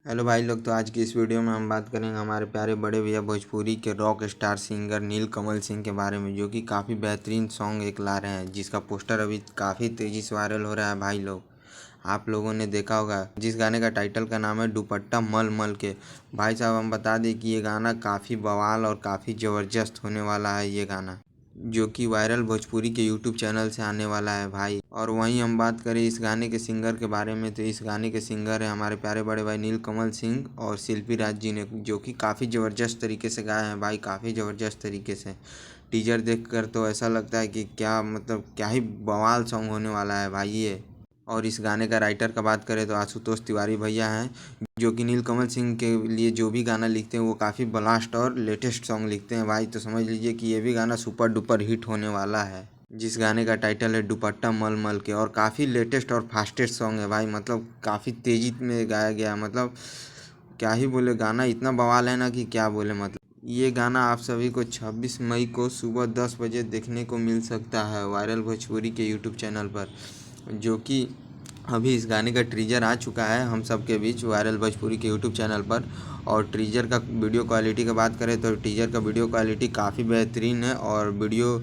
Hello भाई लोग। तो आज की इस वीडियो में हम बात करेंगे हमारे प्यारे बड़े भैया भोजपुरी के रॉक स्टार सिंगर नीलकमल सिंह के बारे में, जो कि काफ़ी बेहतरीन सॉन्ग एक ला रहे हैं, जिसका पोस्टर अभी काफ़ी तेज़ी से वायरल हो रहा है। भाई लोग, आप लोगों ने देखा होगा जिस गाने का टाइटल का नाम है दुपट्टा मल मल के। भाई साहब, हम बता दें कि ये गाना काफ़ी बवाल और काफ़ी ज़बरदस्त होने वाला है। ये गाना जो कि वायरल भोजपुरी के यूट्यूब चैनल से आने वाला है भाई। और वहीं हम बात करें इस गाने के सिंगर के बारे में, तो इस गाने के सिंगर हैं हमारे प्यारे बड़े भाई नीलकमल सिंह और शिल्पी राज जी ने, जो कि काफ़ी ज़बरदस्त तरीके से गाए हैं भाई, काफ़ी ज़बरदस्त तरीके से। टीजर देखकर तो ऐसा लगता है कि क्या मतलब क्या ही बवाल सॉन्ग होने वाला है भाई ये। और इस गाने का राइटर का बात करें तो आशुतोष तिवारी भैया हैं, जो कि नीलकमल सिंह के लिए जो भी गाना लिखते हैं वो काफ़ी ब्लास्ट और लेटेस्ट सॉन्ग लिखते हैं भाई। तो समझ लीजिए कि ये भी गाना सुपर डुपर हिट होने वाला है, जिस गाने का टाइटल है दुपट्टा मल मल के। और काफ़ी लेटेस्ट और फास्टेस्ट सॉन्ग है भाई, मतलब काफ़ी तेज़ी में गाया गया है। मतलब क्या ही बोले, गाना इतना बवाल है ना कि क्या बोले। मतलब ये गाना आप सभी को 26 मई को सुबह 10 बजे देखने को मिल सकता है वायरल भोजपुरी के यूट्यूब चैनल पर, जो कि अभी इस गाने का टीजर आ चुका है हम सब के बीच वायरल भोजपुरी के यूट्यूब चैनल पर। और टीजर का वीडियो क्वालिटी की बात करें तो टीजर का वीडियो क्वालिटी काफ़ी बेहतरीन है और वीडियो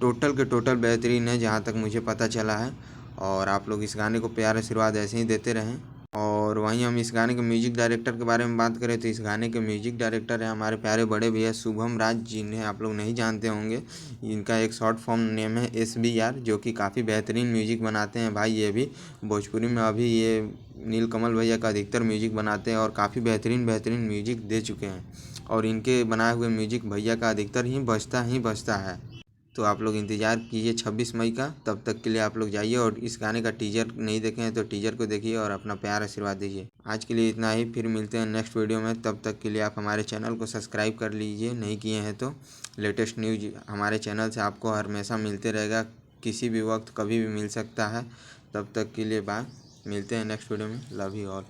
टोटल के टोटल बेहतरीन है जहाँ तक मुझे पता चला है। और आप लोग इस गाने को प्यार आशीर्वाद ऐसे ही देते रहें। और वहीं हम इस गाने के म्यूजिक डायरेक्टर के बारे में बात करें तो इस गाने के म्यूजिक डायरेक्टर हैं हमारे प्यारे बड़े भैया शुभम राज, जिन्हें आप लोग नहीं जानते होंगे। इनका एक शॉर्ट फॉर्म नेम है SBR, जो कि काफ़ी बेहतरीन म्यूजिक बनाते हैं भाई। ये भी भोजपुरी में अभी ये नीलकमल भैया का अधिकतर म्यूजिक बनाते हैं और काफ़ी बेहतरीन बेहतरीन म्यूजिक दे चुके हैं। और इनके बनाए हुए म्यूजिक भैया का अधिकतर ही बजता है। तो आप लोग इंतज़ार कीजिए 26 मई का। तब तक के लिए आप लोग जाइए और इस गाने का टीजर नहीं देखे हैं तो टीजर को देखिए और अपना प्यार आशीर्वाद दीजिए। आज के लिए इतना ही, फिर मिलते हैं नेक्स्ट वीडियो में। तब तक के लिए आप हमारे चैनल को सब्सक्राइब कर लीजिए, नहीं किए हैं तो। लेटेस्ट न्यूज हमारे चैनल से आपको हमेशा मिलते रहेगा, किसी भी वक्त कभी भी मिल सकता है। तब तक के लिए बाय, मिलते हैं नेक्स्ट वीडियो में। Love you all.